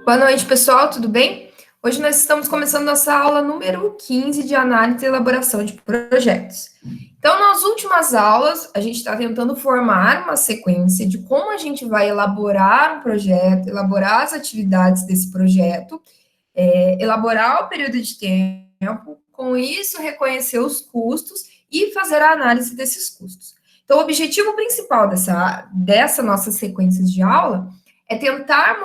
Boa noite, pessoal, tudo bem? Hoje nós estamos começando nossa aula número 15 de análise e elaboração de projetos. Então, nas últimas aulas, a gente está tentando formar uma sequência de como a gente vai elaborar um projeto, elaborar as atividades desse projeto, elaborar o período de tempo, com isso reconhecer os custos e fazer a análise desses custos. Então, o objetivo principal dessa nossa sequência de aula é tentar,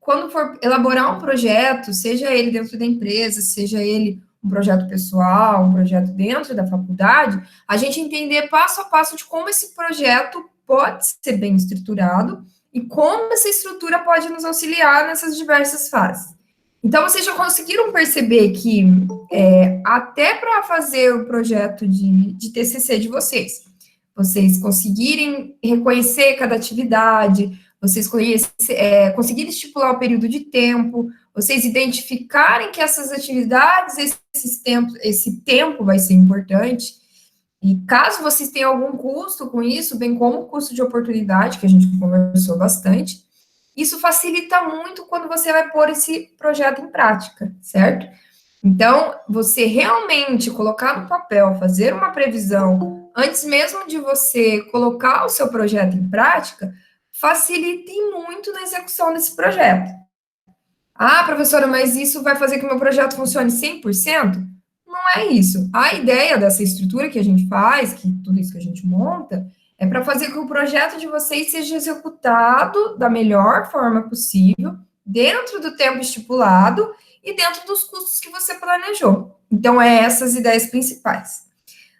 quando for elaborar um projeto, seja ele dentro da empresa, seja ele um projeto pessoal, um projeto dentro da faculdade, a gente entender passo a passo de como esse projeto pode ser bem estruturado e como essa estrutura pode nos auxiliar nessas diversas fases. Então, vocês já conseguiram perceber que até para fazer o projeto de TCC de vocês conseguirem reconhecer cada atividade, vocês conseguirem estipular o período de tempo, vocês identificarem que essas atividades, esse tempo vai ser importante, e caso vocês tenham algum custo com isso, bem como o custo de oportunidade, que a gente conversou bastante, isso facilita muito quando você vai pôr esse projeto em prática, certo? Então, você realmente colocar no papel, fazer uma previsão, antes mesmo de você colocar o seu projeto em prática, facilita muito na execução desse projeto. Ah, professora, mas isso vai fazer que o meu projeto funcione 100%? Não é isso. A ideia dessa estrutura que a gente faz, que tudo isso que a gente monta, é para fazer que o projeto de vocês seja executado da melhor forma possível, dentro do tempo estipulado e dentro dos custos que você planejou. Então, essas ideias principais.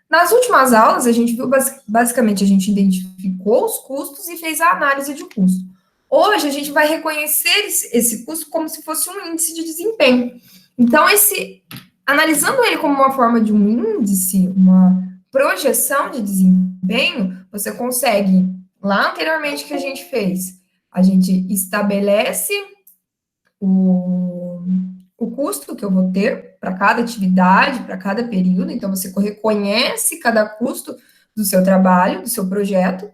Nas últimas aulas, a gente viu, basicamente, a gente identificou os custos e fez a análise de custo. Hoje, a gente vai reconhecer esse custo como se fosse um índice de desempenho. Então, analisando ele como uma forma de um índice, uma projeção de desempenho, você consegue, lá anteriormente que a gente fez, a gente estabelece o custo que eu vou ter para cada atividade, para cada período, então você reconhece cada custo do seu trabalho, do seu projeto.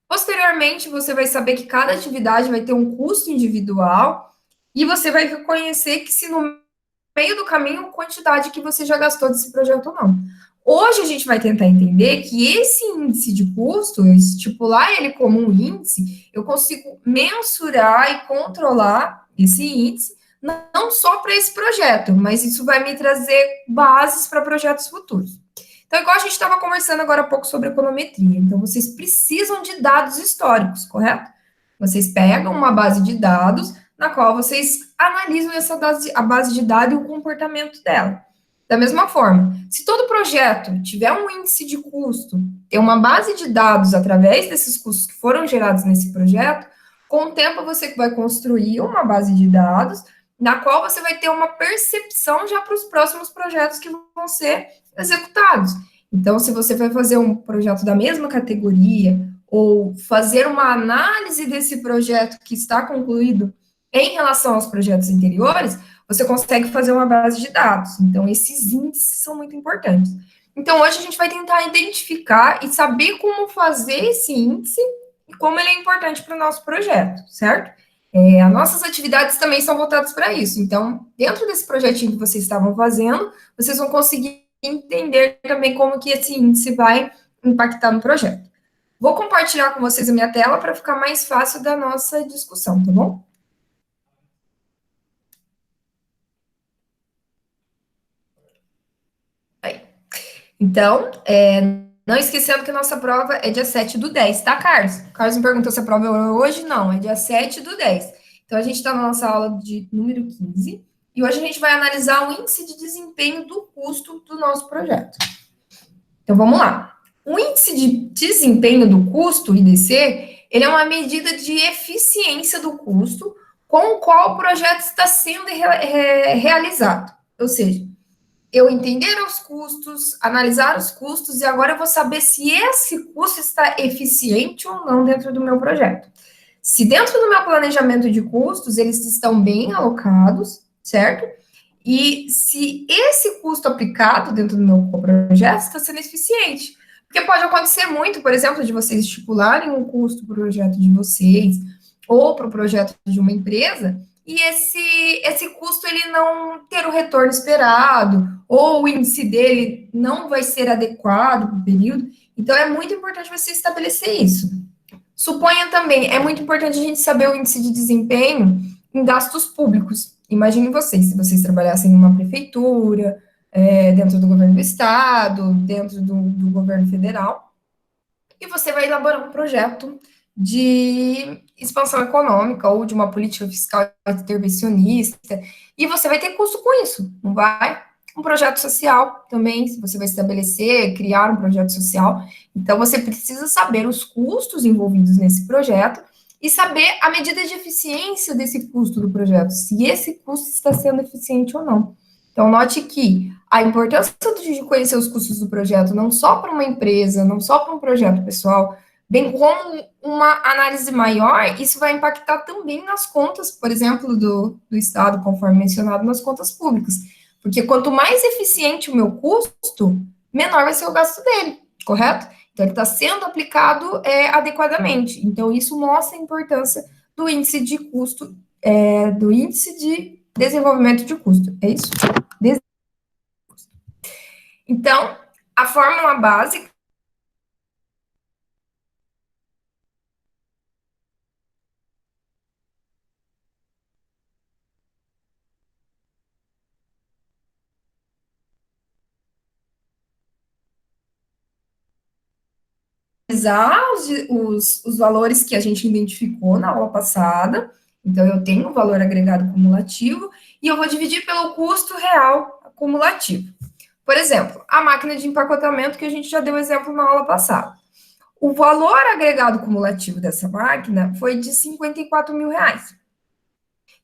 Posteriormente, você vai saber que cada atividade vai ter um custo individual e você vai reconhecer que se no meio do caminho, a quantidade que você já gastou desse projeto ou não. Hoje a gente vai tentar entender que esse índice de custo, estipular ele como um índice, eu consigo mensurar e controlar esse índice, não só para esse projeto, mas isso vai me trazer bases para projetos futuros. Então, igual a gente estava conversando agora há pouco sobre econometria, então vocês precisam de dados históricos, correto? Vocês pegam uma base de dados na qual vocês analisam a base de dados e o comportamento dela. Da mesma forma, se todo projeto tiver um índice de custo, ter uma base de dados através desses custos que foram gerados nesse projeto, com o tempo você vai construir uma base de dados na qual você vai ter uma percepção já para os próximos projetos que vão ser executados. Então, se você vai fazer um projeto da mesma categoria, ou fazer uma análise desse projeto que está concluído em relação aos projetos anteriores, você consegue fazer uma base de dados. Então, esses índices são muito importantes. Então, hoje a gente vai tentar identificar e saber como fazer esse índice e como ele é importante para o nosso projeto, certo? As nossas atividades também são voltadas para isso. Então, dentro desse projetinho que vocês estavam fazendo, vocês vão conseguir entender também como que esse índice vai impactar no projeto. Vou compartilhar com vocês a minha tela para ficar mais fácil da nossa discussão, tá bom? Aí. Então, não esquecendo que a nossa prova é dia 7/10, tá, Carlos? O Carlos me perguntou se a prova é hoje, não, é dia 7/10. Então, a gente está na nossa aula de número 15, e hoje a gente vai analisar o índice de desempenho do custo do nosso projeto. Então, vamos lá. O índice de desempenho do custo, IDC, ele é uma medida de eficiência do custo com o qual o projeto está sendo realizado. Ou seja, eu entender os custos, analisar os custos, e agora eu vou saber se esse custo está eficiente ou não dentro do meu projeto. Se dentro do meu planejamento de custos, eles estão bem alocados, certo? E se esse custo aplicado dentro do meu projeto está sendo eficiente. Porque pode acontecer muito, por exemplo, de vocês estipularem um custo para o projeto de vocês, ou para o projeto de uma empresa, e esse custo ele não ter o retorno esperado, ou o índice dele não vai ser adequado para o período. Então, é muito importante você estabelecer isso. Suponha também, é muito importante a gente saber o índice de desempenho em gastos públicos. Imagine vocês, se vocês trabalhassem numa prefeitura, dentro do governo do estado, dentro do governo federal, e você vai elaborar um projeto de expansão econômica ou de uma política fiscal intervencionista, e você vai ter custo com isso, não vai? Um projeto social também, se você vai estabelecer, criar um projeto social, então você precisa saber os custos envolvidos nesse projeto e saber a medida de eficiência desse custo do projeto, se esse custo está sendo eficiente ou não. Então, note que a importância de conhecer os custos do projeto, não só para uma empresa, não só para um projeto pessoal, bem como uma análise maior, isso vai impactar também nas contas, por exemplo, do Estado, conforme mencionado, nas contas públicas. Porque quanto mais eficiente o meu custo, menor vai ser o gasto dele, correto? Então, ele está sendo aplicado adequadamente. Então, isso mostra a importância do índice de custo, do índice de desenvolvimento de custo. É isso? Então, a fórmula básica é usar os valores que a gente identificou na aula passada. Então, eu tenho o valor agregado cumulativo e eu vou dividir pelo custo real acumulativo. Por exemplo, a máquina de empacotamento que a gente já deu exemplo na aula passada. O valor agregado cumulativo dessa máquina foi de R$ 54.000.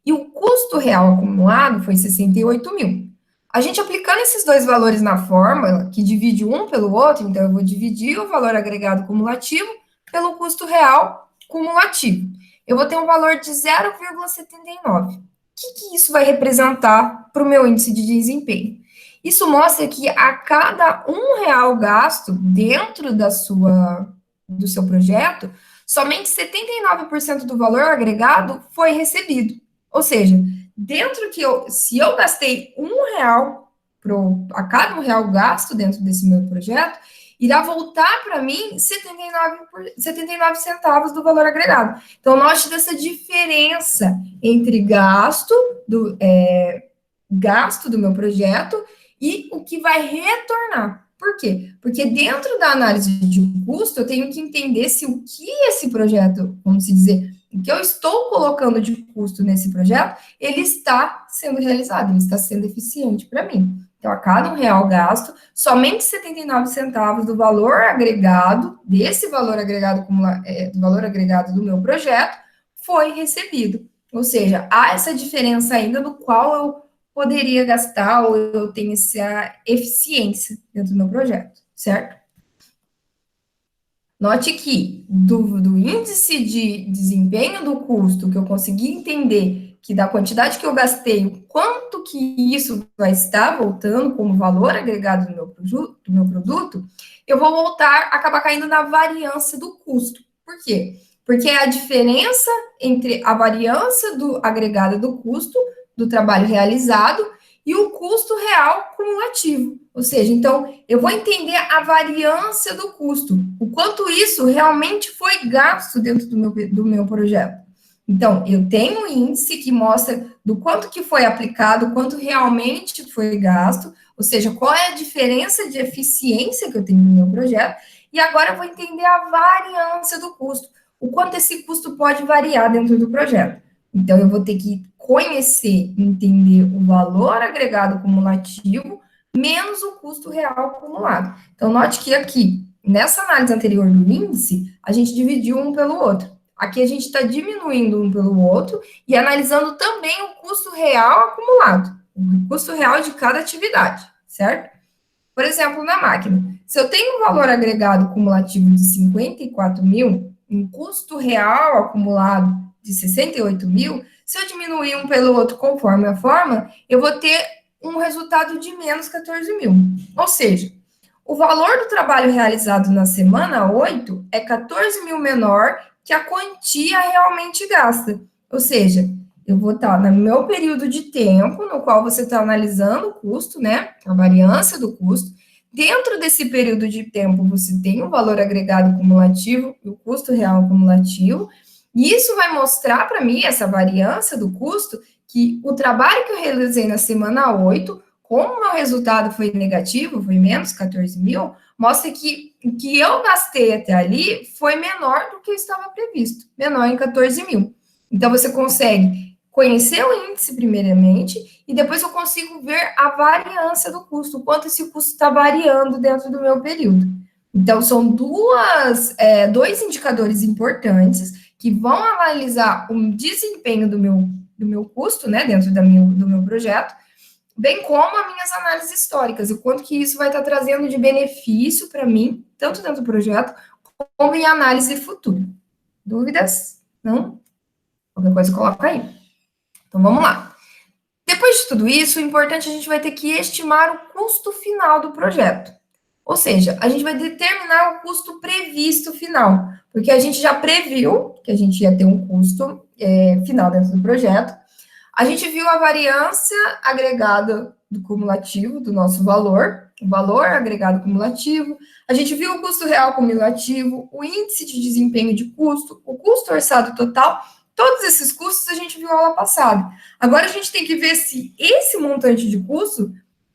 E o custo real acumulado foi 68 mil. A gente aplicando esses dois valores na fórmula, que divide um pelo outro, então eu vou dividir o valor agregado cumulativo pelo custo real cumulativo. Eu vou ter um valor de 0,79. O que isso vai representar para o meu índice de desempenho? Isso mostra que a cada R$ 1 gasto dentro do seu projeto, somente 79% do valor agregado foi recebido. Ou seja, se eu gastei R$ 1 a cada R$ 1 gasto dentro desse meu projeto, irá voltar para mim 79 centavos do valor agregado. Então, note dessa diferença entre gasto do meu projeto e o que vai retornar. Por quê? Porque dentro da análise de custo, eu tenho que entender se o que esse projeto, vamos dizer, o que eu estou colocando de custo nesse projeto, ele está sendo realizado, ele está sendo eficiente para mim. Então, a cada R$ 1 gasto, somente 79 centavos do valor agregado, desse valor agregado, do valor agregado do meu projeto, foi recebido. Ou seja, há essa diferença ainda no qual eu poderia gastar ou eu tenho essa eficiência dentro do meu projeto, certo? Note que do índice de desempenho do custo, que eu consegui entender que da quantidade que eu gastei, o quanto que isso vai estar voltando como valor agregado do meu produto, eu vou acabar caindo na variância do custo. Por quê? Porque é a diferença entre a variância agregada do custo do trabalho realizado e o custo real cumulativo. Ou seja, então, eu vou entender a variância do custo, o quanto isso realmente foi gasto dentro do meu projeto. Então, eu tenho um índice que mostra do quanto que foi aplicado, quanto realmente foi gasto, ou seja, qual é a diferença de eficiência que eu tenho no meu projeto, e agora eu vou entender a variância do custo, o quanto esse custo pode variar dentro do projeto. Então, eu vou ter que conhecer, entender o valor agregado cumulativo menos o custo real acumulado. Então, note que aqui, nessa análise anterior do índice, a gente dividiu um pelo outro. Aqui a gente está diminuindo um pelo outro e analisando também o custo real acumulado, o custo real de cada atividade, certo? Por exemplo, na máquina, se eu tenho um valor agregado cumulativo de 54 mil, um custo real acumulado de 68 mil, se eu diminuir um pelo outro conforme a forma, eu vou ter um resultado de menos 14 mil. Ou seja, o valor do trabalho realizado na semana 8 é 14 mil menor que a quantia realmente gasta. Ou seja, eu vou estar no meu período de tempo, no qual você está analisando o custo, né? A variância do custo. Dentro desse período de tempo, você tem o valor agregado cumulativo e o custo real cumulativo. E isso vai mostrar para mim, essa variância do custo, que o trabalho que eu realizei na semana 8, como o meu resultado foi negativo, foi menos 14 mil, mostra que o que eu gastei até ali foi menor do que estava previsto, menor em 14 mil. Então, você consegue conhecer o índice primeiramente, e depois eu consigo ver a variância do custo, o quanto esse custo está variando dentro do meu período. Então, são dois indicadores importantes que vão analisar o desempenho do meu custo, né, dentro do meu projeto, bem como as minhas análises históricas, o quanto que isso vai estar trazendo de benefício para mim, tanto dentro do projeto, como em análise futura. Dúvidas? Não? Qualquer coisa, coloca aí. Então, vamos lá. Depois de tudo isso, o importante a gente vai ter que estimar o custo final do projeto. Ou seja, a gente vai determinar o custo previsto final, porque a gente já previu que a gente ia ter um custo final dentro do projeto. A gente viu a variância agregada do cumulativo do nosso valor, o valor agregado cumulativo. A gente viu o custo real cumulativo, o índice de desempenho de custo, o custo orçado total. Todos esses custos a gente viu aula passada. Agora a gente tem que ver se esse montante de custo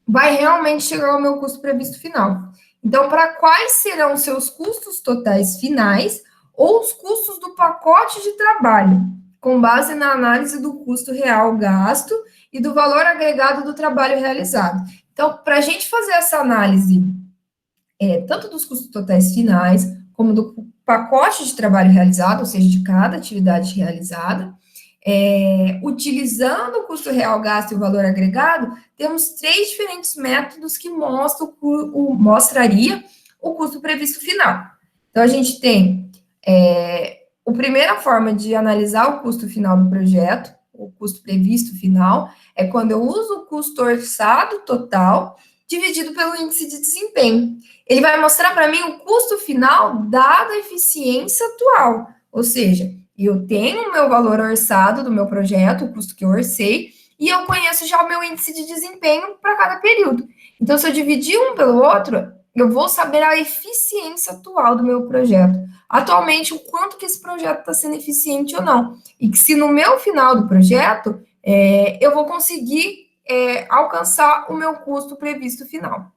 vai realmente chegar ao meu custo previsto final. Então, para quais serão os seus custos totais finais ou os custos do pacote de trabalho, com base na análise do custo real gasto e do valor agregado do trabalho realizado. Então, para a gente fazer essa análise, tanto dos custos totais finais, como do pacote de trabalho realizado, ou seja, de cada atividade realizada, utilizando o custo real gasto e o valor agregado, temos 3 diferentes métodos que mostraria o custo previsto final. Então, a gente tem a primeira forma de analisar o custo final do projeto, o custo previsto final, é quando eu uso o custo orçado total dividido pelo índice de desempenho. Ele vai mostrar para mim o custo final dado a eficiência atual, ou seja, eu tenho o meu valor orçado do meu projeto, o custo que eu orcei, e eu conheço já o meu índice de desempenho para cada período. Então, se eu dividir um pelo outro, eu vou saber a eficiência atual do meu projeto. Atualmente, o quanto que esse projeto está sendo eficiente ou não. E que se no meu final do projeto, eu vou conseguir alcançar o meu custo previsto final.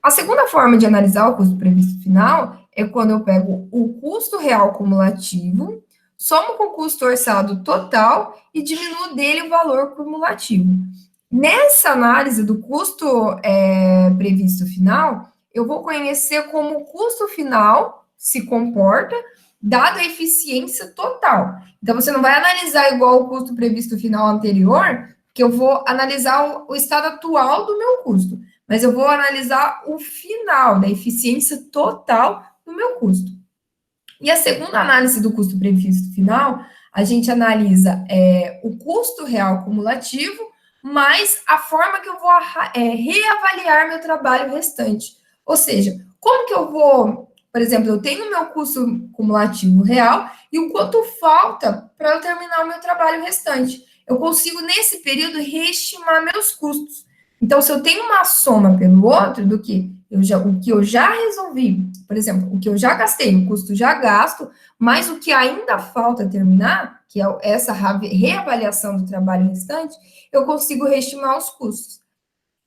A segunda forma de analisar o custo previsto final é quando eu pego o custo real cumulativo, somo com o custo orçado total e diminuo dele o valor cumulativo. Nessa análise do custo previsto final, eu vou conhecer como o custo final se comporta, dada a eficiência total. Então, você não vai analisar igual o custo previsto final anterior, que eu vou analisar o estado atual do meu custo, mas eu vou analisar o final, da eficiência total do meu custo. E a segunda análise do custo previsto final, a gente analisa o custo real cumulativo, mais a forma que eu vou reavaliar meu trabalho restante. Ou seja, como que eu vou, por exemplo, eu tenho meu custo cumulativo real e o quanto falta para eu terminar o meu trabalho restante. Eu consigo, nesse período, reestimar meus custos. Então, se eu tenho uma soma pelo outro do que o que eu já resolvi, por exemplo, o que eu já gastei, o custo já gasto, mas o que ainda falta terminar, que é essa reavaliação do trabalho restante, eu consigo reestimar os custos.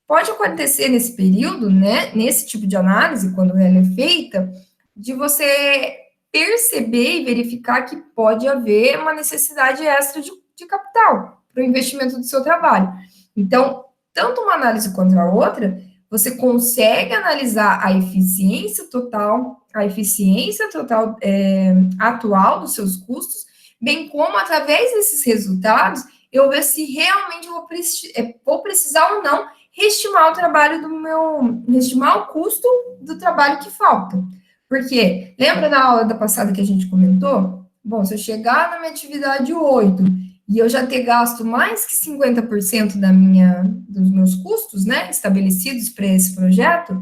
Pode acontecer nesse período, né, nesse tipo de análise, quando ela é feita, de você perceber e verificar que pode haver uma necessidade extra de capital para o investimento do seu trabalho. Então, tanto uma análise quanto a outra, você consegue analisar a eficiência total atual dos seus custos, bem como, através desses resultados, eu ver se realmente vou precisar ou não reestimar reestimar o custo do trabalho que falta. Porque, lembra na aula da passada que a gente comentou? Bom, se eu chegar na minha atividade 8 e eu já ter gasto mais que 50% dos meus custos, né, estabelecidos para esse projeto,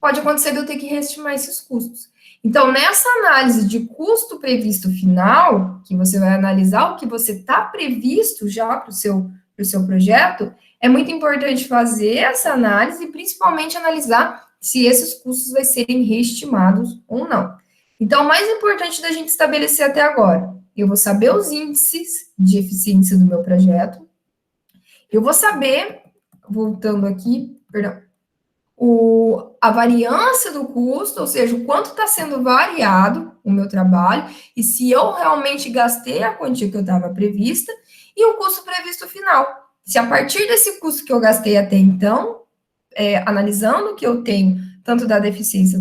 pode acontecer de eu ter que reestimar esses custos. Então, nessa análise de custo previsto final, que você vai analisar o que você está previsto já para o seu projeto, é muito importante fazer essa análise e principalmente analisar se esses custos vão serem reestimados ou não. Então, o mais importante da gente estabelecer até agora, eu vou saber os índices de eficiência do meu projeto, eu vou saber, voltando aqui, perdão, a variância do custo, ou seja, o quanto está sendo variado o meu trabalho, e se eu realmente gastei a quantia que eu estava prevista, e o custo previsto final. Se a partir desse custo que eu gastei até então, analisando o que eu tenho, tanto da deficiência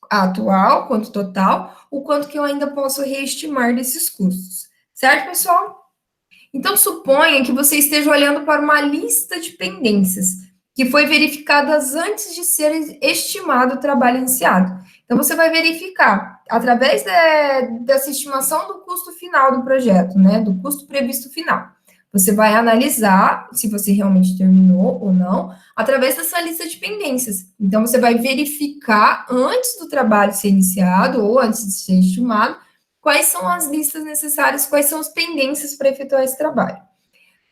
atual quanto total, o quanto que eu ainda posso reestimar desses custos. Certo, pessoal? Então, suponha que você esteja olhando para uma lista de pendências que foi verificadas antes de ser estimado o trabalho iniciado. Então, você vai verificar, através dessa estimação do custo final do projeto, né, do custo previsto final. Você vai analisar se você realmente terminou ou não, através dessa lista de pendências. Então, você vai verificar, antes do trabalho ser iniciado ou antes de ser estimado, quais são as listas necessárias, quais são as pendências para efetuar esse trabalho.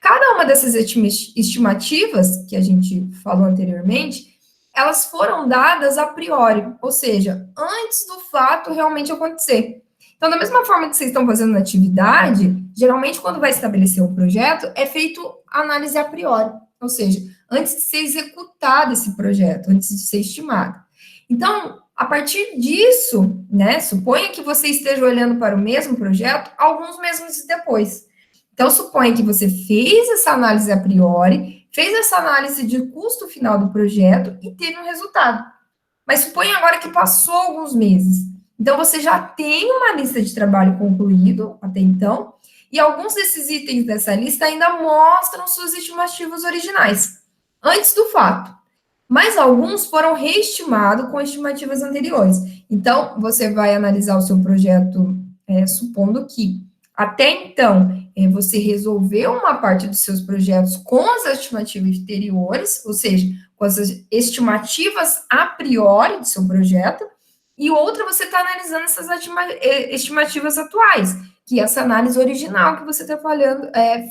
Cada uma dessas estimativas que a gente falou anteriormente, elas foram dadas a priori, ou seja, antes do fato realmente acontecer. Então, da mesma forma que vocês estão fazendo na atividade, geralmente quando vai estabelecer um projeto, é feito análise a priori, ou seja, antes de ser executado esse projeto, antes de ser estimado. Então, a partir disso, né, suponha que você esteja olhando para o mesmo projeto alguns meses depois. Então, suponha que você fez essa análise a priori, fez essa análise de custo final do projeto e teve um resultado. Mas suponha agora que passou alguns meses. Então, você já tem uma lista de trabalho concluído até então, e alguns desses itens dessa lista ainda mostram suas estimativas originais, antes do fato. Mas alguns foram reestimados com estimativas anteriores. Então, você vai analisar o seu projeto, supondo que até então você resolveu uma parte dos seus projetos com as estimativas anteriores, ou seja, com as estimativas a priori do seu projeto, e outra você está analisando essas estimativas atuais, que é essa análise original que você está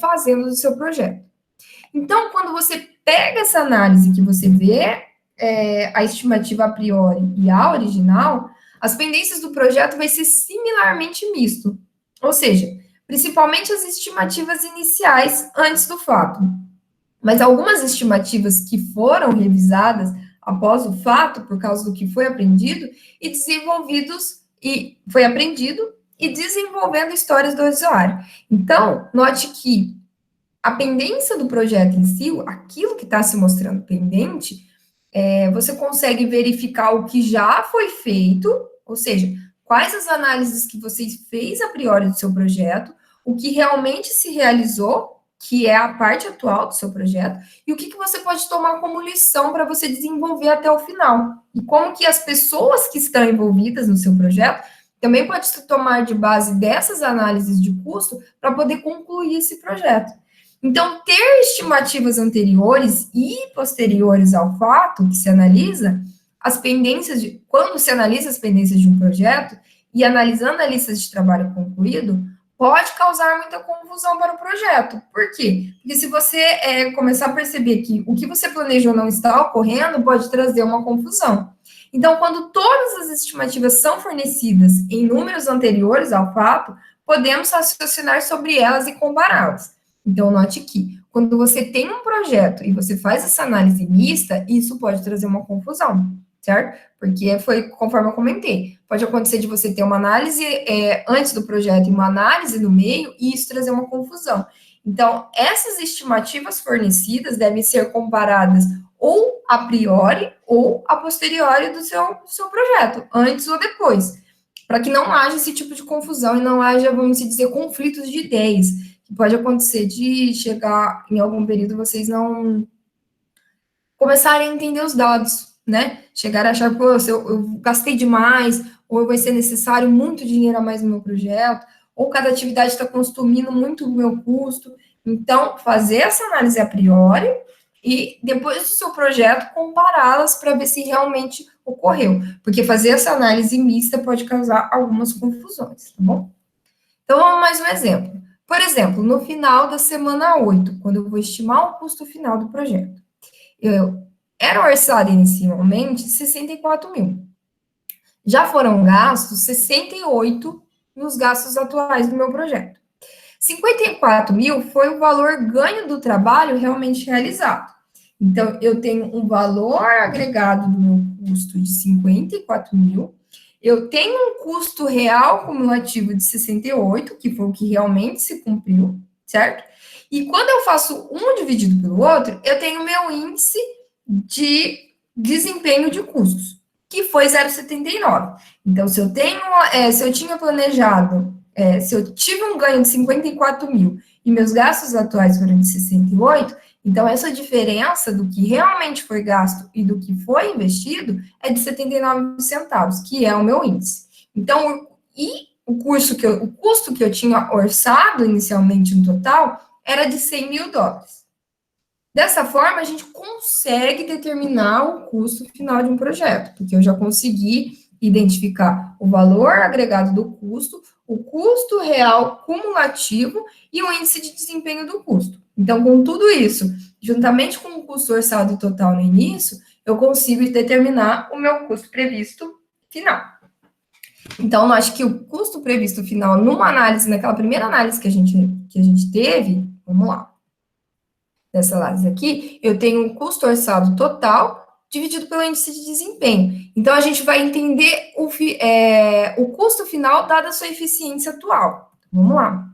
fazendo do seu projeto. Então, quando você pega essa análise que você vê a estimativa a priori e a original, as pendências do projeto vai ser similarmente misto. Ou seja, principalmente as estimativas iniciais antes do fato. Mas algumas estimativas que foram revisadas após o fato, por causa do que foi aprendido e foi aprendido e desenvolvendo histórias do usuário. Então, note que a pendência do projeto em si, aquilo que está se mostrando pendente, você consegue verificar o que já foi feito, ou seja, quais as análises que você fez a priori do seu projeto, o que realmente se realizou, que é a parte atual do seu projeto, e o que você pode tomar como lição para você desenvolver até o final. E como que as pessoas que estão envolvidas no seu projeto também podem tomar de base dessas análises de custo para poder concluir esse projeto. Então, ter estimativas anteriores e posteriores ao fato que se analisa, quando se analisa as pendências de um projeto e analisando a lista de trabalho concluído, pode causar muita confusão para o projeto. Por quê? Porque se você começar a perceber que o que você planejou não está ocorrendo, pode trazer uma confusão. Então, quando todas as estimativas são fornecidas em números anteriores ao fato, podemos raciocinar sobre elas e compará-las. Então, note que, quando você tem um projeto e você faz essa análise mista, isso pode trazer uma confusão, certo? Porque foi conforme eu comentei. Pode acontecer de você ter uma análise antes do projeto e uma análise no meio, e isso trazer uma confusão. Então, essas estimativas fornecidas devem ser comparadas ou a priori ou a posteriori do seu projeto, antes ou depois, para que não haja esse tipo de confusão e não haja, vamos dizer, conflitos de ideias, que pode acontecer de chegar em algum período vocês não começarem a entender os dados, né? Chegar a achar, pô, eu gastei demais, ou vai ser necessário muito dinheiro a mais no meu projeto, ou cada atividade está consumindo muito do meu custo. Então, fazer essa análise a priori e depois do seu projeto compará-las para ver se realmente ocorreu, porque fazer essa análise mista pode causar algumas confusões, tá bom? Então, vamos mais um exemplo. Por exemplo, no final da semana 8, quando eu vou estimar o custo final do projeto, era orçado inicialmente 64 mil. Já foram gastos 68 nos gastos atuais do meu projeto. 54 mil foi o valor ganho do trabalho realmente realizado. Então, eu tenho um valor agregado do meu custo de 54 mil, eu tenho um custo real cumulativo de 68, que foi o que realmente se cumpriu, certo? E quando eu faço um dividido pelo outro, eu tenho meu índice de desempenho de custos, que foi 0,79. Então, se eu tinha planejado, se eu tive um ganho de 54 mil e meus gastos atuais foram de 68, então essa diferença do que realmente foi gasto e do que foi investido é de 79 centavos, que é o meu índice. Então, o custo que eu tinha orçado inicialmente no total era de 100 mil dólares. Dessa forma, a gente consegue determinar o custo final de um projeto, porque eu já consegui identificar o valor agregado do custo, o custo real cumulativo e o índice de desempenho do custo. Então, com tudo isso, juntamente com o custo orçado total no início, eu consigo determinar o meu custo previsto final. Então, eu acho que o custo previsto final, naquela primeira análise que a gente teve, vamos lá. Dessa análise aqui, eu tenho um custo orçado total dividido pelo índice de desempenho. Então, a gente vai entender o custo final dada a sua eficiência atual. Vamos lá.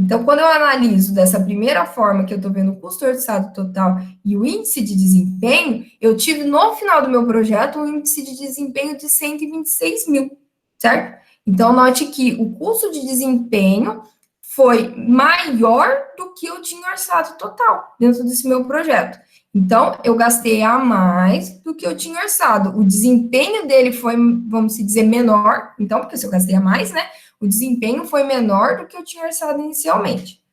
Então, quando eu analiso dessa primeira forma, que eu estou vendo o custo orçado total e o índice de desempenho, eu tive no final do meu projeto um índice de desempenho de 126 mil, certo? Então, note que o custo de desempenho foi maior do que eu tinha orçado total dentro desse meu projeto. Então, eu gastei a mais do que eu tinha orçado. O desempenho dele foi, vamos dizer, menor. Então, porque se eu gastei a mais, né? O desempenho foi menor do que eu tinha orçado inicialmente.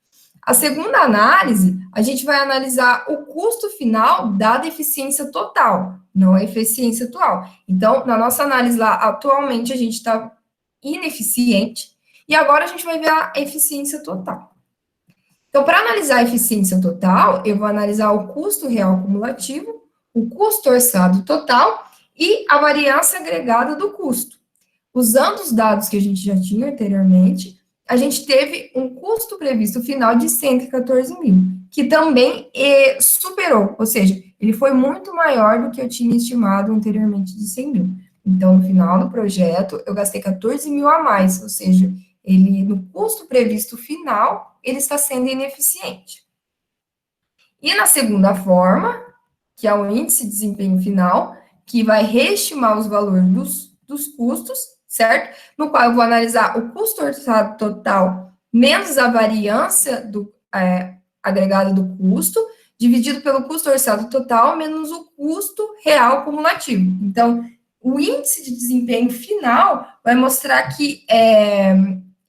A segunda análise, a gente vai analisar o custo final da eficiência total, não a eficiência atual. Então, na nossa análise lá, atualmente a gente está ineficiente, e agora a gente vai ver a eficiência total. Então, para analisar a eficiência total, eu vou analisar o custo real cumulativo, o custo orçado total e a variância agregada do custo. Usando os dados que a gente já tinha anteriormente, a gente teve um custo previsto final de 114 mil, que também superou, ou seja, ele foi muito maior do que eu tinha estimado anteriormente de 100 mil. Então, no final do projeto, eu gastei 14 mil a mais, ou seja, ele, no custo previsto final, ele está sendo ineficiente. E na segunda forma, que é o índice de desempenho final, que vai reestimar os valores dos custos, certo? No qual eu vou analisar o custo orçado total menos a variância agregada do custo, dividido pelo custo orçado total menos o custo real cumulativo. Então, o índice de desempenho final vai mostrar que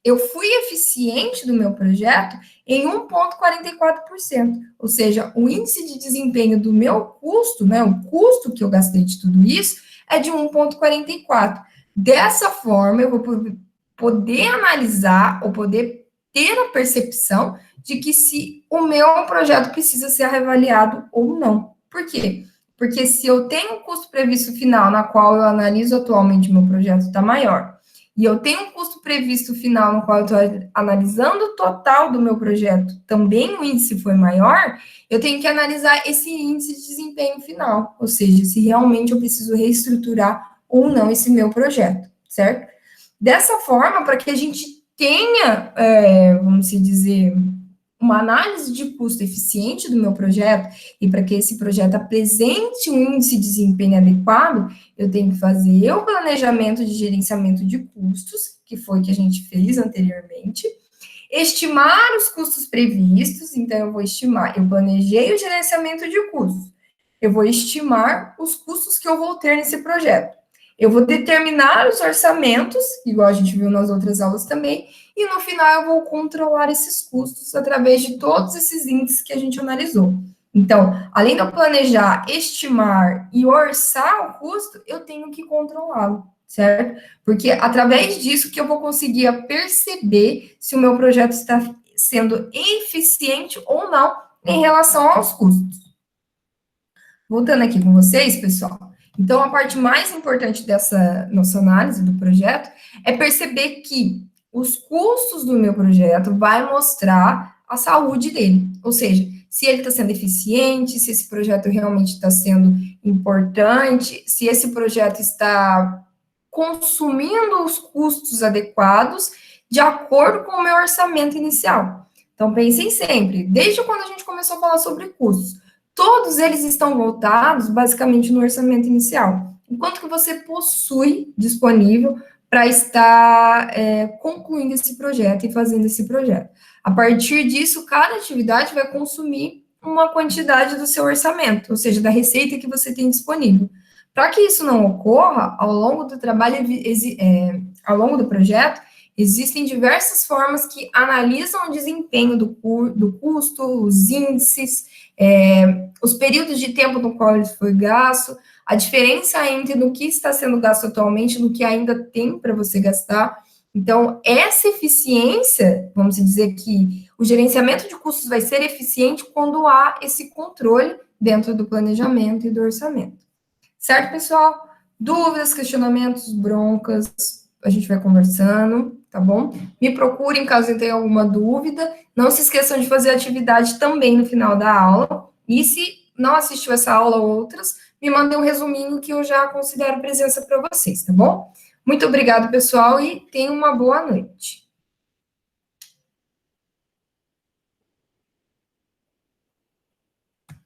eu fui eficiente do meu projeto em 1,44%, ou seja, o índice de desempenho do meu custo, né, o custo que eu gastei de tudo isso, é de 1,44%. Dessa forma, eu vou poder analisar, ou poder ter a percepção de que se o meu projeto precisa ser reavaliado ou não. Por quê? Porque se eu tenho um custo previsto final, na qual eu analiso atualmente o meu projeto está maior, e eu tenho um custo previsto final, no qual eu estou analisando o total do meu projeto, também o índice foi maior, eu tenho que analisar esse índice de desempenho final, ou seja, se realmente eu preciso reestruturar ou não esse meu projeto, certo? Dessa forma, para que a gente tenha, vamos dizer, uma análise de custo eficiente do meu projeto e para que esse projeto apresente um índice de desempenho adequado, eu tenho que fazer o planejamento de gerenciamento de custos, que foi o que a gente fez anteriormente, estimar os custos previstos, então eu vou estimar, eu planejei o gerenciamento de custos, eu vou estimar os custos que eu vou ter nesse projeto. Eu vou determinar os orçamentos, igual a gente viu nas outras aulas também, e no final eu vou controlar esses custos através de todos esses índices que a gente analisou. Então, além de eu planejar, estimar e orçar o custo, eu tenho que controlá-lo, certo? Porque através disso que eu vou conseguir perceber se o meu projeto está sendo eficiente ou não em relação aos custos. Voltando aqui com vocês, pessoal. Então, a parte mais importante dessa nossa análise do projeto é perceber que os custos do meu projeto vai mostrar a saúde dele. Ou seja, se ele está sendo eficiente, se esse projeto realmente está sendo importante, se esse projeto está consumindo os custos adequados de acordo com o meu orçamento inicial. Então, pensem sempre, desde quando a gente começou a falar sobre custos, todos eles estão voltados basicamente no orçamento inicial. Enquanto que você possui disponível para estar concluindo esse projeto e fazendo esse projeto. A partir disso, cada atividade vai consumir uma quantidade do seu orçamento, ou seja, da receita que você tem disponível. Para que isso não ocorra, ao longo do trabalho, ao longo do projeto, existem diversas formas que analisam o desempenho do custo, os índices, os períodos de tempo no qual ele foi gasto, a diferença entre no que está sendo gasto atualmente e no que ainda tem para você gastar. Então, essa eficiência, vamos dizer que o gerenciamento de custos vai ser eficiente quando há esse controle dentro do planejamento e do orçamento. Certo, pessoal? Dúvidas, questionamentos, broncas, a gente vai conversando, tá bom? Me procurem caso tenha alguma dúvida. Não se esqueçam de fazer atividade também no final da aula. E se não assistiu essa aula ou outras, me mandem um resuminho que eu já considero presença para vocês, tá bom? Muito obrigado, pessoal, e tenham uma boa noite.